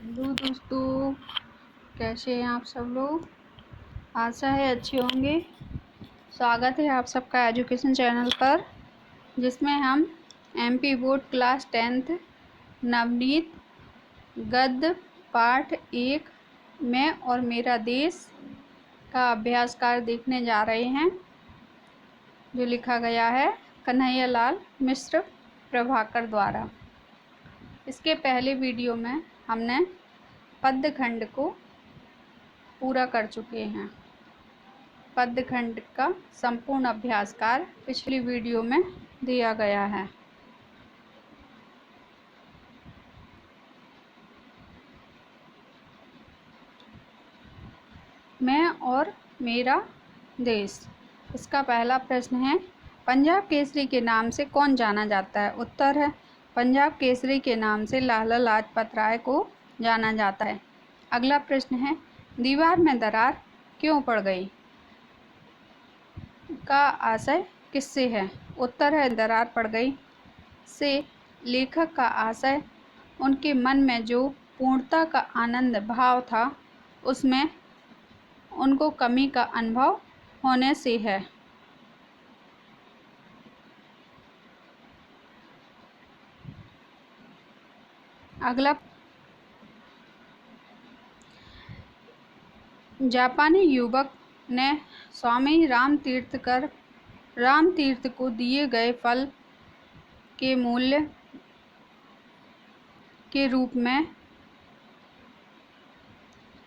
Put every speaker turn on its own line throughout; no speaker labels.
Hello दोस्तों, कैसे हैं आप सब लोग। आशा है अच्छे होंगे। स्वागत है आप सबका एजुकेशन चैनल पर, जिसमें हम MP board class 10th Navneet गद्य पाठ 1 मैं और मेरा देश का अभ्यास कार्य देखने जा रहे हैं, जो लिखा गया है कन्हैयालाल मिश्र प्रभाकर द्वारा। इसके पहले वीडियो में हमने पद्य खंड को पूरा कर चुके हैं। पद्य खंड का संपूर्ण अभ्यास कार्य पिछली वीडियो में दिया गया है। मैं और मेरा देश। इसका पहला प्रश्न है, पंजाब केसरी के नाम से कौन जाना जाता है। उत्तर है, पंजाब केसरी के नाम से लाला लाजपत राय को जाना जाता है। अगला प्रश्न है, दीवार में दरार क्यों पड़ गई का आशय किससे है। उत्तर है, दरार पड़ गई से लेखक का आशय उनके मन में जो पूर्णता का आनंद भाव था, उसमें उनको कमी का अनुभव होने से है। अगला, जापानी युवक ने स्वामी रामतीर्थ को दिए गए फल के मूल्य के रूप में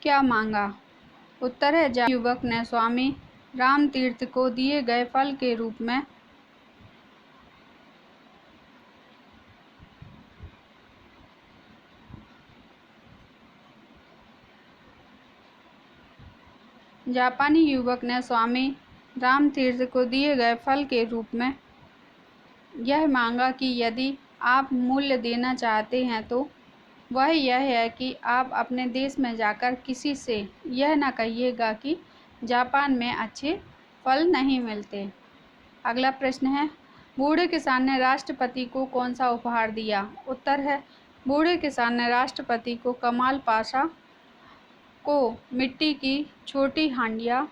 क्या मांगा। उत्तर है, जापानी युवक ने स्वामी रामतीर्थ को दिए गए फल के रूप में जापानी युवक ने स्वामी रामतीर्थ को दिए गए फल के रूप में यह मांगा कि यदि आप मूल्य देना चाहते हैं तो वह यह है कि आप अपने देश में जाकर किसी से यह न कहिएगा कि जापान में अच्छे फल नहीं मिलते। अगला प्रश्न है, बूढ़े किसान ने राष्ट्रपति को कौन सा उपहार दिया। उत्तर है, बूढ़े किसान ने राष्ट्रपति को कमाल पाशा को मिट्टी की छोटी हांडिया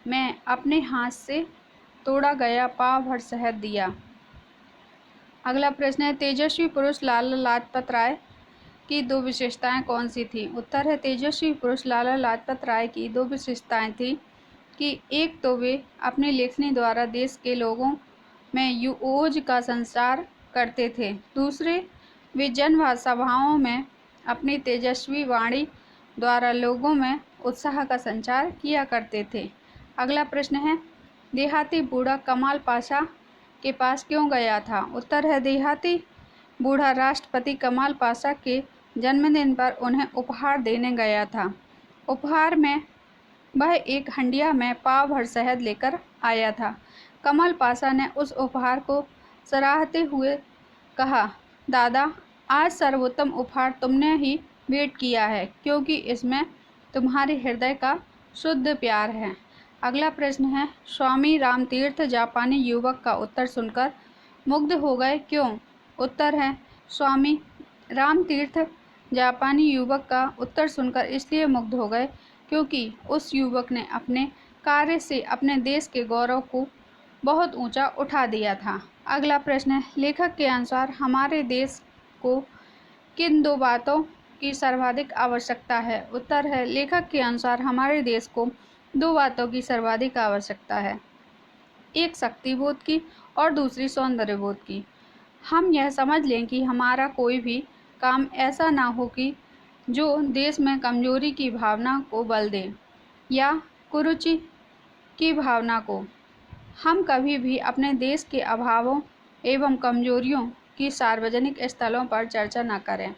में अपने हाथ से तोड़ा गया पाव भर शहद दिया। अगला प्रश्न है, तेजस्वी पुरुष लाला लाजपत राय की दो विशेषताएं कौन सी थी। उत्तर है, तेजस्वी पुरुष लाला लाजपत राय की दो विशेषताएं थी कि एक तो वे अपनी लेखनी द्वारा देश के लोगों में युओज का संचार करते थे, दूसरे वे जनसभाओं में अपनी तेजस्वी वाणी द्वारा लोगों में उत्साह का संचार किया करते थे। अगला प्रश्न है, देहाती बूढ़ा कमाल पाशा के पास क्यों गया था। उत्तर है, देहाती बूढ़ा राष्ट्रपति कमाल पाशा के जन्मदिन पर उन्हें उपहार देने गया था। उपहार में वह एक हंडिया में पाव भर शहद लेकर आया था। कमाल पाशा ने उस उपहार को सराहते हुए कहा, दादा, आज सर्वोत्तम उपहार तुमने ही भेंट किया है, क्योंकि इसमें तुम्हारे हृदय का शुद्ध प्यार है। अगला प्रश्न है, स्वामी रामतीर्थ जापानी युवक का उत्तर सुनकर मुग्ध हो गए, क्यों। उत्तर है, स्वामी रामतीर्थ जापानी युवक का उत्तर सुनकर इसलिए मुग्ध हो गए क्योंकि उस युवक ने अपने कार्य से अपने देश के गौरव को बहुत ऊंचा उठा दिया था। अगला प्रश्न है, लेखक के अनुसार हमारे देश को किन दो बातों की सर्वाधिक आवश्यकता है। उत्तर है, लेखक के अनुसार हमारे देश को दो बातों की सर्वाधिक आवश्यकता है, एक शक्तिबोध की और दूसरी सौंदर्यबोध की। हम यह समझ लें कि हमारा कोई भी काम ऐसा ना हो कि जो देश में कमजोरी की भावना को बल दे या कुरुचि की भावना को। हम कभी भी अपने देश के अभावों एवं कमजोरियों की सार्वजनिक स्थलों पर चर्चा न करें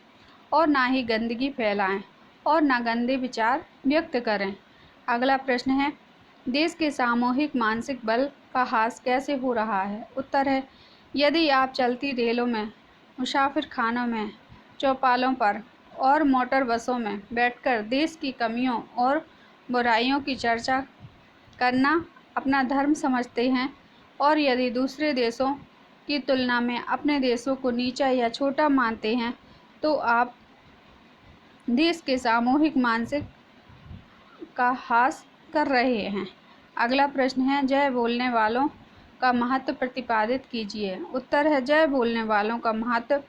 और ना ही गंदगी फैलाएं और ना गंदे विचार व्यक्त करें। अगला प्रश्न है, देश के सामूहिक मानसिक बल का ह्रास कैसे हो रहा है। उत्तर है, यदि आप चलती रेलों में, मुसाफिर खानों में, चौपालों पर और मोटर बसों में बैठकर देश की कमियों और बुराइयों की चर्चा करना अपना धर्म समझते हैं और यदि दूसरे देशों की तुलना में अपने देशों को नीचा या छोटा मानते हैं, तो आप देश के सामूहिक मानसिक का ह्रास कर रहे हैं। अगला प्रश्न है, जय बोलने वालों का महत्व प्रतिपादित कीजिए। उत्तर है, जय बोलने वालों का महत्व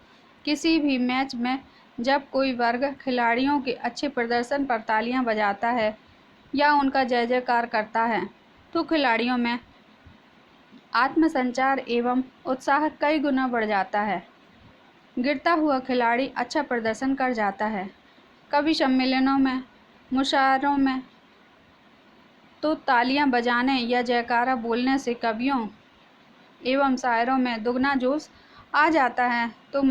किसी भी मैच में जब कोई वर्ग खिलाड़ियों के अच्छे प्रदर्शन पर तालियां बजाता है या उनका जय जयकार करता है तो खिलाड़ियों में आत्मसंचार एवं उत्साह कई गुना बढ़ जाता है। गिरता हुआ खिलाड़ी अच्छा प्रदर्शन कर जाता है। कवि सम्मेलनों में, मुशायरों में तो तालियां बजाने या जयकारा बोलने से कवियों एवं शायरों में दुगना जोश आ जाता है तो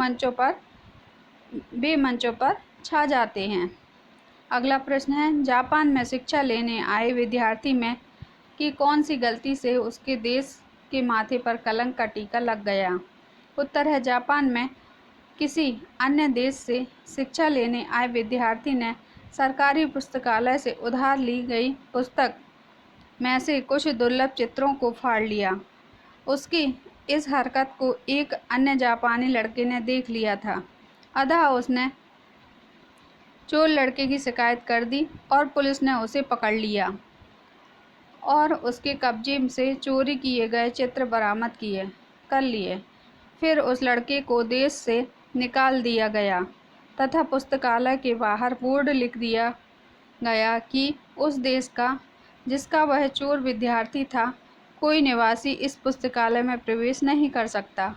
वे मंचों पर छा जाते हैं। अगला प्रश्न है, जापान में शिक्षा लेने आए विद्यार्थी में कि कौन सी गलती से उसके देश के माथे पर कलंक का टीका लग गया। उत्तर है, जापान में किसी अन्य देश से शिक्षा लेने आए विद्यार्थी ने सरकारी पुस्तकालय से उधार ली गई पुस्तक में से कुछ दुर्लभ चित्रों को फाड़ लिया। उसकी इस हरकत को एक अन्य जापानी लड़के ने देख लिया था, अतः उसने चोर लड़के की शिकायत कर दी और पुलिस ने उसे पकड़ लिया और उसके कब्जे से चोरी किए गए चित्र बरामद कर लिए। फिर उस लड़के को देश से निकाल दिया गया तथा पुस्तकालय के बाहर बोर्ड लिख दिया गया कि उस देश का जिसका वह चोर विद्यार्थी था, कोई निवासी इस पुस्तकालय में प्रवेश नहीं कर सकता।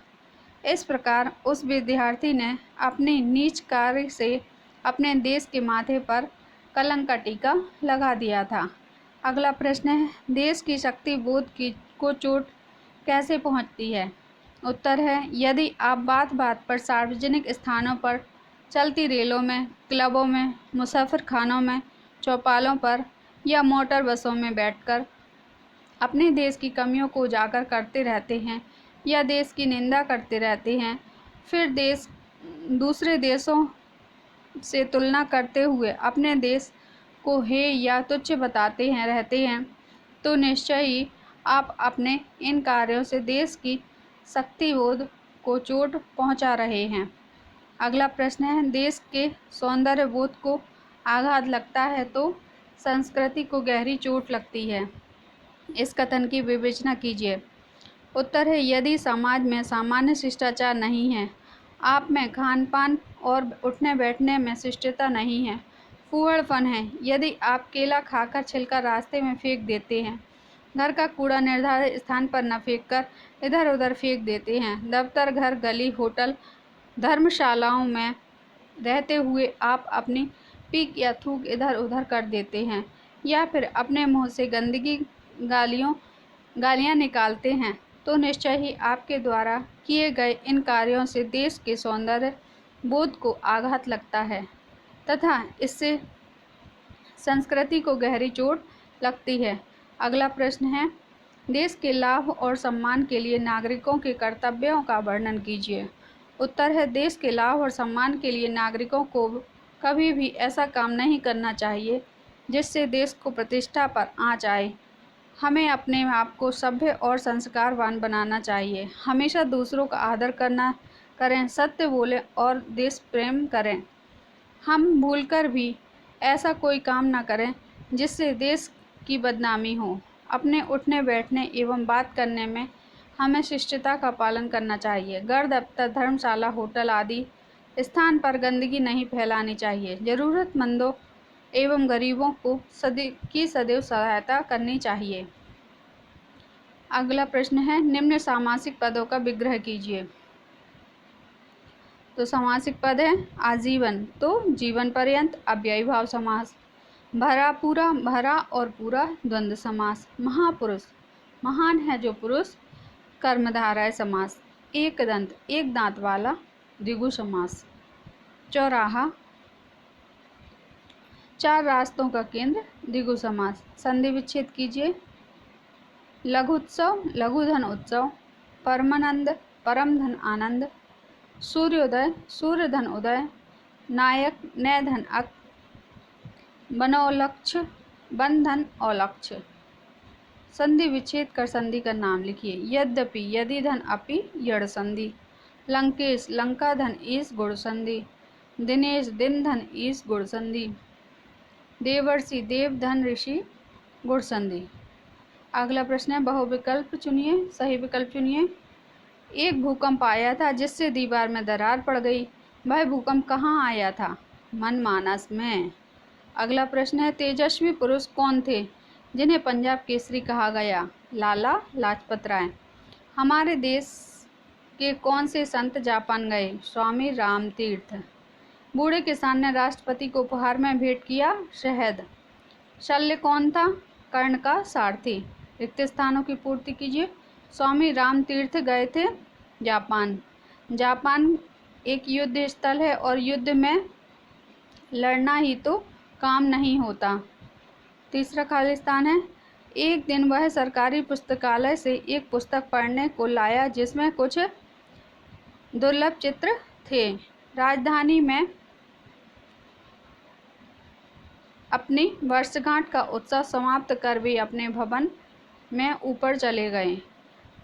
इस प्रकार उस विद्यार्थी ने अपने नीच कार्य से अपने देश के माथे पर कलंक का टीका लगा दिया था। अगला प्रश्न है, देश की शक्ति बोध को चोट कैसे पहुंचती है। उत्तर है, यदि आप बात बात पर सार्वजनिक स्थानों पर, चलती रेलों में, क्लबों में, मुसाफिर खानों में, चौपालों पर या मोटर बसों में बैठकर अपने देश की कमियों को उजागर करते रहते हैं या देश की निंदा करते रहते हैं, फिर दूसरे देशों से तुलना करते हुए अपने देश को हे या तुच्छ बताते रहते हैं, तो निश्चय ही आप अपने इन कार्यों से देश की शक्तिबोध को चोट पहुंचा रहे हैं। अगला प्रश्न है, देश के सौंदर्य बोध को आघात लगता है तो संस्कृति को गहरी चोट लगती है। इस कथन की विवेचना कीजिए। उत्तर है, यदि समाज में सामान्य शिष्टाचार नहीं है, आप में खान पान और उठने बैठने में शिष्टता नहीं है, फूहड़पन है, यदि आप केला खाकर छिलका रास्ते में फेंक देते हैं, घर का कूड़ा निर्धारित स्थान पर न फेंककर इधर उधर फेंक देते हैं, दफ्तर, घर, गली, होटल, धर्मशालाओं में रहते हुए आप अपनी पीक या थूक इधर उधर कर देते हैं या फिर अपने मुंह से गंदगी गालियाँ निकालते हैं, तो निश्चय ही आपके द्वारा किए गए इन कार्यों से देश के सौंदर्य बोध को आघात लगता है तथा इससे संस्कृति को गहरी चोट लगती है। अगला प्रश्न है, देश के लाभ और सम्मान के लिए नागरिकों के कर्तव्यों का वर्णन कीजिए। उत्तर है, देश के लाभ और सम्मान के लिए नागरिकों को कभी भी ऐसा काम नहीं करना चाहिए जिससे देश को प्रतिष्ठा पर आँच आए। हमें अपने आप को सभ्य और संस्कारवान बनाना चाहिए। हमेशा दूसरों का आदर करें, सत्य बोलें और देश प्रेम करें। हम भूलकर भी ऐसा कोई काम न करें जिससे देश की बदनामी हो। अपने उठने बैठने एवं बात करने में हमें शिष्टता का पालन करना चाहिए। घर, दफ्तर, धर्मशाला, होटल आदि स्थान पर गंदगी नहीं फैलानी चाहिए। ज़रूरतमंदों एवं गरीबों को सदैव सहायता करनी चाहिए। अगला प्रश्न है, निम्न सामासिक पदों का विग्रह कीजिए। तो सामासिक पद है आजीवन, तो जीवन पर्यंत, अव्ययी भाव समास, भरा पूरा, भरा और पूरा द्वंद्व समास, महापुरुष, महान है जो पुरुष, कर्मधारय समास, एक दंत, एक दांत वाला, द्विगु समास, चौराहा, चार रास्तों का केंद्र, द्विगु समास। संधि विच्छेद कीजिए। लघुत्सव, लघुधन उत्सव, परमानंद, परम धन आनंद, सूर्योदय, सूर्य धन उदय, नायक, नय धन अक, बनोलक्ष्य, बंधन औलक्ष्य। संधि विच्छेद कर संधि का नाम लिखिए। यद्यपि, यदि धन अपि, यड़ संधि। लंकेश, लंका धन ईश, गुण संधि। दिनेश दिन धन ईश गुणसंधि, देवर्षि देव धन ऋषि गुणसंधि। अगला प्रश्न है बहुविकल्प चुनिए, सही विकल्प चुनिए। एक भूकंप आया था जिससे दीवार में दरार पड़ गई। वह भूकंप कहाँ आया था? मनमानस में। अगला प्रश्न है तेजस्वी पुरुष कौन थे जिन्हें पंजाब केसरी कहा गया? लाला लाजपत राय। हमारे देश के कौन से संत जापान गए? स्वामी रामतीर्थ। बूढ़े किसान ने राष्ट्रपति को उपहार में भेंट किया शहद। शल्य कौन था? कर्ण का सारथी। रिक्त स्थानों की पूर्ति कीजिए। स्वामी रामतीर्थ गए थे जापान। जापान एक युद्ध स्थल है और युद्ध में लड़ना ही तो काम नहीं होता। तीसरा खाली स्थान है एक दिन वह सरकारी पुस्तकालय से एक पुस्तक पढ़ने को लाया जिसमें कुछ दुर्लभ चित्र थे। राजधानी में अपनी वर्षगांठ का उत्सव समाप्त कर वे अपने भवन में ऊपर चले गए।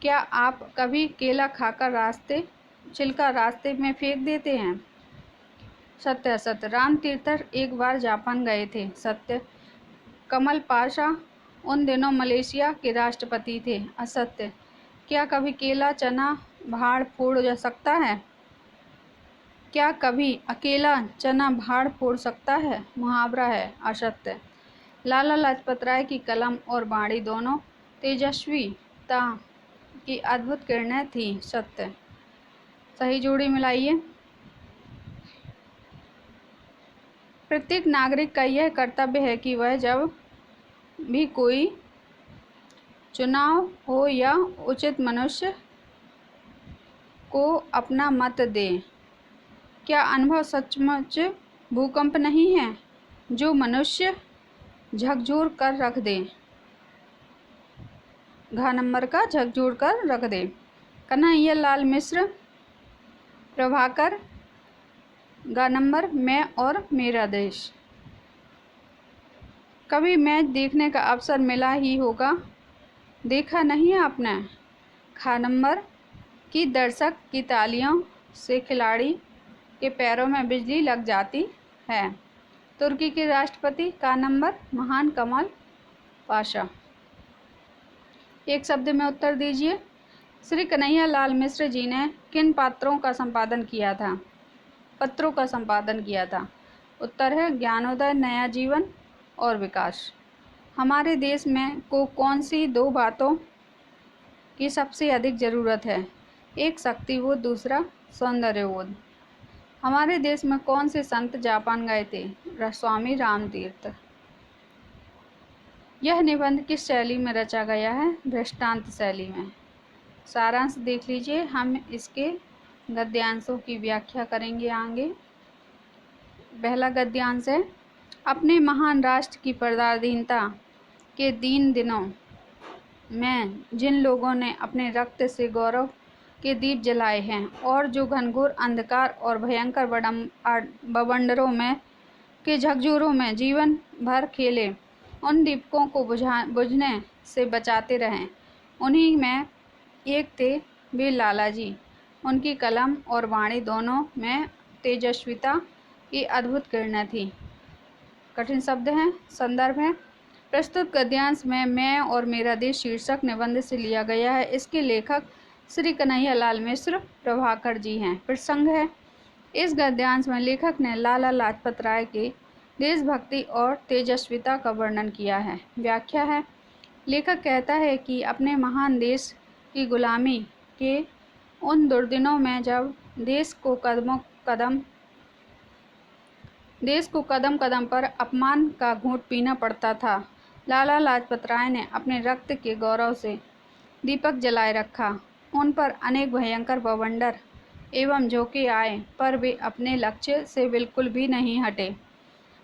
क्या आप कभी केला खाकर छिलका रास्ते में फेंक देते हैं? सत्य असत्य। राम तीर्थर एक बार जापान गए थे। सत्य। कमल पाशा उन दिनों मलेशिया के राष्ट्रपति थे। असत्य। क्या कभी केला चना भाड़ फोड़ जा सकता है? क्या कभी अकेला चना भाड़ फोड़ सकता है? मुहावरा है। असत्य। लाला लाजपत राय की कलम और वाणी दोनों तेजस्विता की अद्भुत किरणें थी। सत्य। सही जोड़ी मिलाइए। प्रत्येक नागरिक का यह कर्तव्य है कि वह जब भी कोई चुनाव हो या उचित मनुष्य को अपना मत दे। क्या अनुभव सचमुच भूकंप नहीं है जो मनुष्य झकझोर कर रख दे? घ नंबर का झकझोर कर रख दे। कन्हैया लाल मिश्र प्रभाकर। ग नंबर मैं और मेरा देश। कभी मैच देखने का अवसर मिला ही होगा, देखा नहीं आपने? ख नंबर की दर्शक की तालियों से खिलाड़ी के पैरों में बिजली लग जाती है। तुर्की के राष्ट्रपति का नंबर महान कमाल पाशा। एक शब्द में उत्तर दीजिए। श्री कन्हैया लाल मिश्र जी ने किन पत्रों का संपादन किया था? उत्तर है ज्ञानोदय, नया जीवन और विकास। हमारे देश में को कौन सी दो बातों की सबसे अधिक ज़रूरत है? एक शक्तिबोध, दूसरा सौंदर्यबोध। हमारे देश में कौन से संत जापान गए थे? स्वामी रामतीर्थ। यह निबंध किस शैली में रचा गया है? दृष्टांत शैली में। सारांश देख लीजिए। हम इसके गद्यांशों की व्याख्या करेंगे आगे। पहला गद्यांश है अपने महान राष्ट्र की पराधीनता के दीन दिनों में जिन लोगों ने अपने रक्त से गौरव के दीप जलाए हैं और जो घनघोर अंधकार और भयंकर बवंडरों में के झकझोरों में जीवन भर खेले, उन दीपकों को बुझने से बचाते रहें, उन्हीं में एक थे वे लाला जी। उनकी कलम और वाणी दोनों में तेजस्विता की अद्भुत किरणें थी। कठिन शब्द हैं। संदर्भ है प्रस्तुत गद्यांश में मैं और मेरा देश शीर्षक निबंध से लिया गया है। इसके लेखक श्री कन्हैया लाल मिश्र प्रभाकर जी हैं। प्रसंग है इस गद्यांश में लेखक ने लाला लाजपत राय के देशभक्ति और तेजस्विता का वर्णन किया है। व्याख्या है लेखक कहता है कि अपने महान देश की गुलामी के उन दुर्दिनों में जब देश को कदम कदम पर अपमान का घूंट पीना पड़ता था, लाला लाजपत राय ने अपने रक्त के गौरव से दीपक जलाए रखा। उन पर अनेक भयंकर बवंडर एवं झोंके आए पर वे अपने लक्ष्य से बिल्कुल भी नहीं हटे।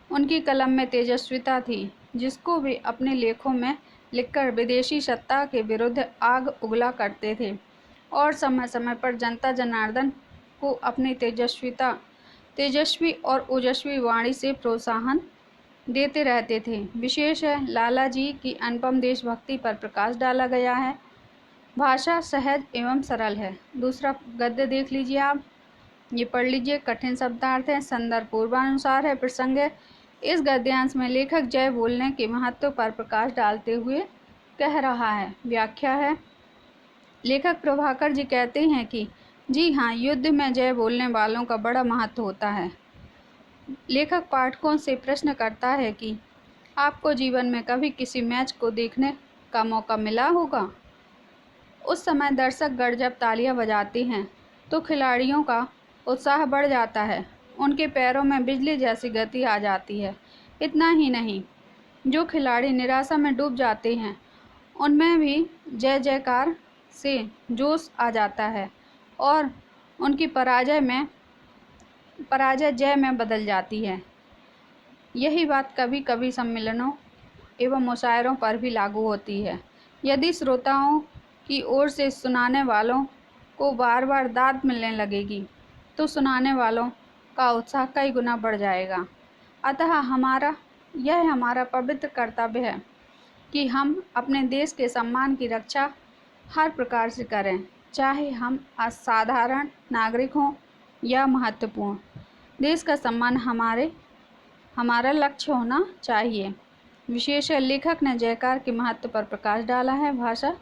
उनकी कलम में तेजस्विता थी जिसको वे अपने लेखों में लिखकर विदेशी सत्ता के विरुद्ध आग उगला करते थे और समय समय पर जनता जनार्दन को अपनी तेजस्वी और ओजस्वी वाणी से प्रोत्साहन देते रहते थे। विशेष है लाला जी की अनुपम देशभक्ति पर प्रकाश डाला गया है। भाषा सहज एवं सरल है। दूसरा गद्य देख लीजिए आप। ये पढ़ लीजिए। कठिन शब्दार्थ है, संदर्भ पूर्वानुसार है, प्रसंग है। इस गद्यांश में लेखक जय बोलने के महत्व पर प्रकाश डालते हुए कह रहा है। व्याख्या है। लेखक प्रभाकर जी कहते हैं कि जी हाँ, युद्ध में जय बोलने वालों का बड़ा महत्व होता है। लेखक पाठकों से प्रश्न करता है कि आपको जीवन में कभी किसी मैच को देखने का मौका मिला होगा? उस समय दर्शकगण जब तालियां बजाते हैं तो खिलाड़ियों का उत्साह बढ़ जाता है, उनके पैरों में बिजली जैसी गति आ जाती है। इतना ही नहीं, जो खिलाड़ी निराशा में डूब जाते हैं उनमें भी जय जयकार से जोश आ जाता है और उनकी पराजय जय में बदल जाती है। यही बात कभी कभी सम्मेलनों एवं मुशायरों पर भी लागू होती है। यदि श्रोताओं की ओर से सुनाने वालों को बार बार दाद मिलने लगेगी तो सुनाने वालों का उत्साह कई गुना बढ़ जाएगा। अतः हमारा पवित्र कर्तव्य है कि हम अपने देश के सम्मान की रक्षा हर प्रकार से करें, चाहे हम असाधारण नागरिक हों या महत्वपूर्ण। देश का सम्मान हमारा लक्ष्य होना चाहिए। विशेष लेखक ने जयकार के महत्व पर प्रकाश डाला है। भाषा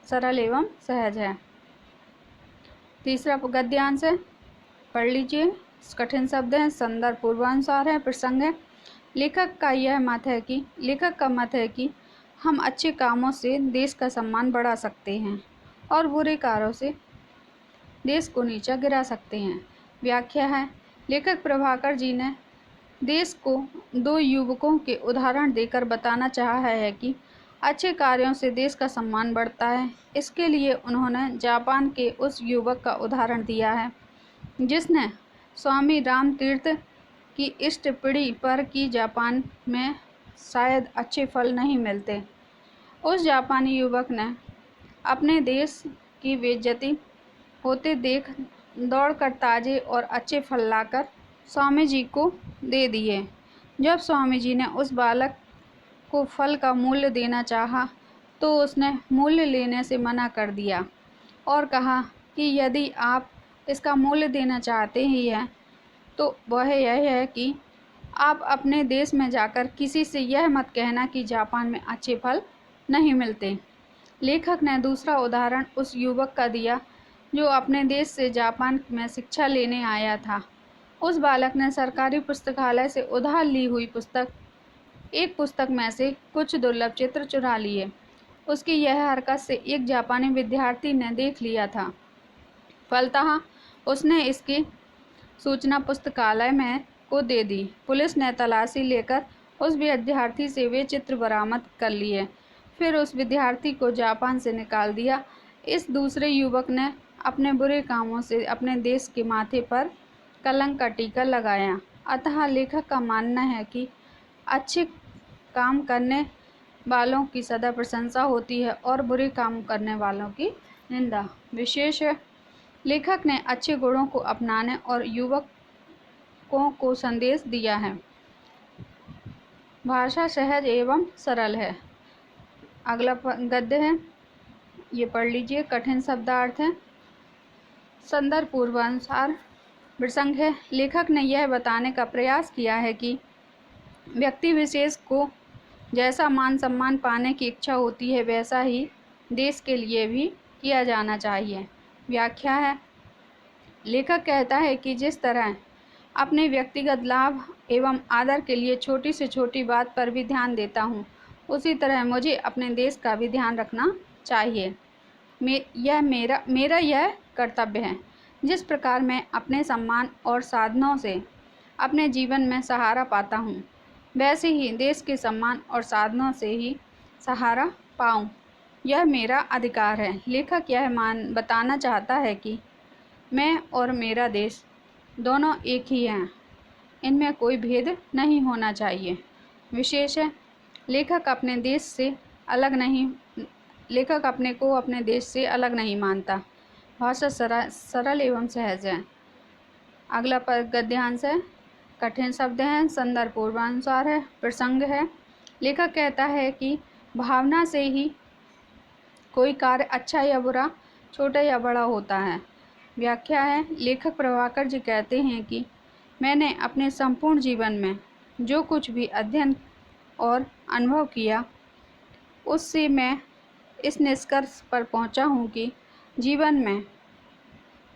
सरल एवं सहज है। तीसरा गद्यांश है, पढ़ लीजिए। कठिन शब्द हैं, संदर्भ पूर्वानुसार है, प्रसंग है। लेखक का मत है कि हम अच्छे कामों से देश का सम्मान बढ़ा सकते हैं और बुरे कार्यों से देश को नीचा गिरा सकते हैं। व्याख्या है। लेखक प्रभाकर जी ने देश को दो युवकों के उदाहरण देकर बताना चाहा है कि अच्छे कार्यों से देश का सम्मान बढ़ता है। इसके लिए उन्होंने जापान के उस युवक का उदाहरण दिया है जिसने स्वामी रामतीर्थ की इस टिप्पणी पर कि जापान में शायद अच्छे फल नहीं मिलते। उस जापानी युवक ने अपने देश की बेइज्जती होते देख दौड़कर ताजे और अच्छे फल लाकर स्वामी जी को दे दिए। जब स्वामी जी ने उस बालक को फल का मूल्य देना चाहा तो उसने मूल्य लेने से मना कर दिया और कहा कि यदि आप इसका मूल्य देना चाहते ही हैं तो वह यह है कि आप अपने देश में जाकर किसी से यह मत कहना कि जापान में अच्छे फल नहीं मिलते। लेखक ने दूसरा उदाहरण उस युवक का दिया जो अपने देश से जापान में शिक्षा लेने आया था। उस बालक ने सरकारी पुस्तकालय से उधार ली हुई एक पुस्तक में से कुछ दुर्लभ चित्र चुरा लिए। उसकी यह हरकत से एक जापानी विद्यार्थी ने देख लिया था। फलतः उसने इसकी सूचना पुस्तकालय में को दे दी। पुलिस ने तलाशी लेकर उस विद्यार्थी से वे चित्र बरामद कर लिए, फिर उस विद्यार्थी को जापान से निकाल दिया। इस दूसरे युवक ने अपने बुरे कामों से अपने देश के माथे पर कलंक का टीका लगाया। अतः लेखक का मानना है कि अच्छे काम करने वालों की सदा प्रशंसा होती है और बुरे काम करने वालों की निंदा। विशेष लेखक ने अच्छे गुणों को अपनाने और युवकों को संदेश दिया है। भाषा सहज एवं सरल है। अगला गद्य है, ये पढ़ लीजिए। कठिन शब्दार्थ है, संदर्भ पूर्वानुसार, प्रसंग है। लेखक ने यह बताने का प्रयास किया है कि व्यक्ति विशेष को जैसा मान सम्मान पाने की इच्छा होती है वैसा ही देश के लिए भी किया जाना चाहिए। व्याख्या है। लेखक कहता है कि जिस तरह अपने व्यक्तिगत लाभ एवं आदर के लिए छोटी से छोटी बात पर भी ध्यान देता हूँ, उसी तरह मुझे अपने देश का भी ध्यान रखना चाहिए। मेरा यह कर्तव्य है। जिस प्रकार मैं अपने सम्मान और साधनों से अपने जीवन में सहारा पाता हूँ, वैसे ही देश के सम्मान और साधनों से ही सहारा पाऊँ, यह मेरा अधिकार है। लेखक यह बताना चाहता है कि मैं और मेरा देश दोनों एक ही हैं, इनमें कोई भेद नहीं होना चाहिए। विशेष है, लेखक अपने को अपने देश से अलग नहीं मानता। भाषा सरल एवं सहज है। अगला गद्यांश है, कठिन शब्द हैं, संदर्भ पूर्वानुसार है, प्रसंग है। लेखक कहता है कि भावना से ही कोई कार्य अच्छा या बुरा, छोटा या बड़ा होता है। व्याख्या है, लेखक प्रभाकर जी कहते हैं कि मैंने अपने संपूर्ण जीवन में जो कुछ भी अध्ययन और अनुभव किया, उससे मैं इस निष्कर्ष पर पहुंचा हूं कि जीवन में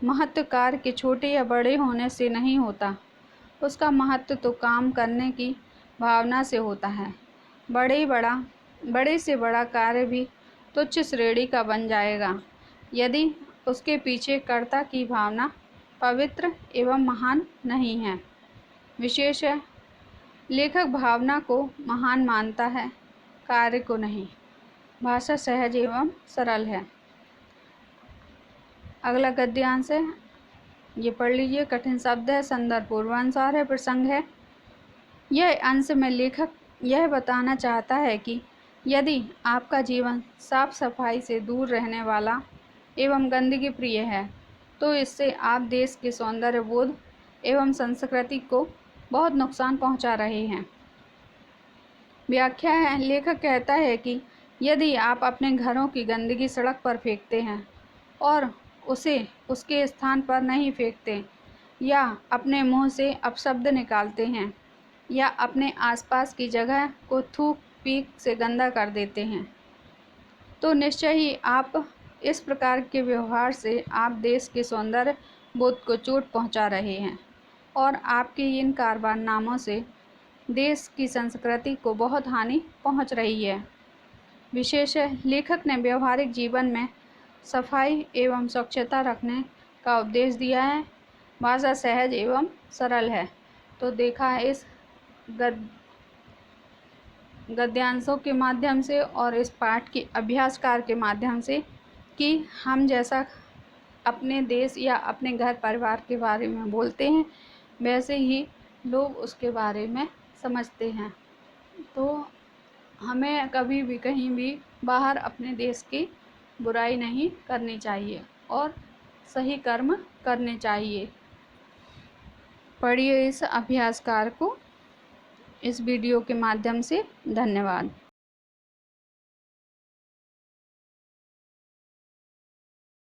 महत्व कार्य के छोटे या बड़े होने से नहीं होता, उसका महत्व तो काम करने की भावना से होता है। बड़े से बड़ा कार्य भी तुच्छ श्रेणी का बन जाएगा यदि उसके पीछे कर्ता की भावना पवित्र एवं महान नहीं है। विशेष है, लेखक भावना को महान मानता है, कार्य को नहीं। भाषा सहज एवं सरल है। अगला गद्यांश है, ये पढ़ लीजिए। कठिन शब्द है, संदर्भ पूर्वानुसार है, प्रसंग है। यह अंश में लेखक यह बताना चाहता है कि यदि आपका जीवन साफ सफाई से दूर रहने वाला एवं गंदगी प्रिय है, तो इससे आप देश के सौंदर्य बोध एवं संस्कृति को बहुत नुकसान पहुंचा रहे हैं। व्याख्या है, लेखक कहता है कि यदि आप अपने घरों की गंदगी सड़क पर फेंकते हैं और उसे उसके स्थान पर नहीं फेंकते, या अपने मुंह से अपशब्द निकालते हैं, या अपने आसपास की जगह को थूक पीक से गंदा कर देते हैं, तो निश्चय ही आप इस प्रकार के व्यवहार से आप देश के सौंदर्य बोध को चोट पहुंचा रहे हैं और आपके इन कारनामों से देश की संस्कृति को बहुत हानि पहुंच रही है। विशेष है, लेखक ने व्यवहारिक जीवन में सफाई एवं स्वच्छता रखने का उपदेश दिया है। भाषा सहज एवं सरल है। तो देखा है इस गद्यांशों के माध्यम से और इस पाठ के अभ्यासकार के माध्यम से कि हम जैसा अपने देश या अपने घर परिवार के बारे में बोलते हैं, वैसे ही लोग उसके बारे में समझते हैं। तो हमें कभी भी कहीं भी बाहर अपने देश की बुराई नहीं करनी चाहिए और सही कर्म करने चाहिए। पढ़िए इस अभ्यासकार को इस वीडियो के माध्यम से। धन्यवाद।